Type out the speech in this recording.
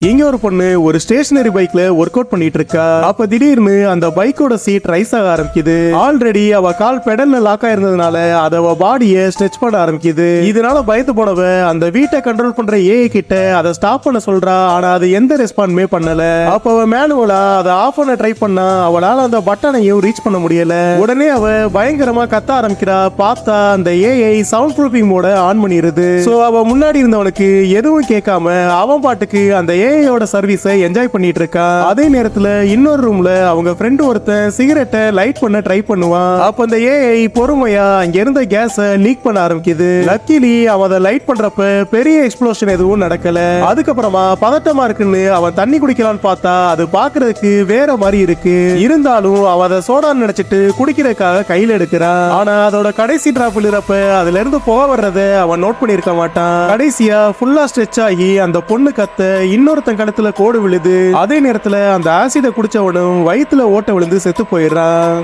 இங்க ஒரு பொண்ணு ஒரு ஸ்டேஷனரி பைக்ல ஒர்க் அவுட் பண்ணிட்டு இருக்கா. அப்ப திடீர்னு அந்த பைக்கோட சீட் ரைஸ் ஆக ஆரம்பிக்குது. ஆல்ரெடி அவ கால் பெடல்ல லாக் ஆயிருந்ததுனால அத அவ பாடியை ஸ்ட்ரெச் பண்ண ஆரம்பிக்குது. இதனால பயந்து போனவ அந்த வீட்டை கண்ட்ரோல் பண்ற ஏஐ கிட்ட அதை ஸ்டாப் பண்ண சொல்றா. ஆனா அது எந்த ரெஸ்பான்ஸுமே பண்ணல. அப்ப அவ மேனுவலா அதை ஆஃப் பண்ண ட்ரை பண்ணா. அவளால அந்த பட்டனையும் ரீச் பண்ண முடியல. உடனே அவ பயங்கரமா கத்த ஆரம்பிக்கிறா. பார்த்தா அந்த ஏஐ சவுண்ட் ப்ரூஃபிங் மோட ஆன் பண்ணிருது. சோ அவ முன்னாடி இருந்தவனுக்கு எதுவும் கேட்காம அவன் பாட்டுக்கு அந்த ஏஐயோட சர்வீஸை என்ஜாய் பண்ணிட்டு இருக்கா. அதே நேரத்துல இன்னொரு ரூம்ல அவங்க ஃப்ரெண்ட் ஒருத்தன் சிகரெட்டை லைட் பண்ண ட்ரை பண்ணுவான். அப்ப அந்த ஏஐ பொறுமையா அங்க இருந்த கேஸ லீக் பண்ண ஆரம்பிக்குது. லக்கிலி அவன் அதை லைட் பண்றப்ப பெரிய எக்ஸ்ப்ளோஷன் எதுவும் நடக்கல. அதுக்கப்புறமா பதட்டமா இருக்குன்னு அவன் தண்ணி குடிக்கலான்னு பார்த்தா அது பாக்குறதுக்கு வேற மாதிரி இருக்கு. இருந்தாலும் அவன் அதை சோடான்னு நினைச்சிட்டு குடிக்கிறதுக்காக கையில எடுக்கிறான். ஆனா அதோட கடைசி டிராப் விழுறப்ப அதுல இருந்து புகை வர்றத அவன் நோட் பண்ணிருக்க மாட்டான். கடைசியா ஃபுல்லா ஸ்ட்ரெச் ஆகி அந்த பொண்ணு கத்த இன்னொருத்தன் கழுத்துல கோடு விழுது. அதே நேரத்துல அந்த ஆசிட குடிச்சவனும் வயித்துல ஓட்ட விழுந்து செத்து போயிடுறான்.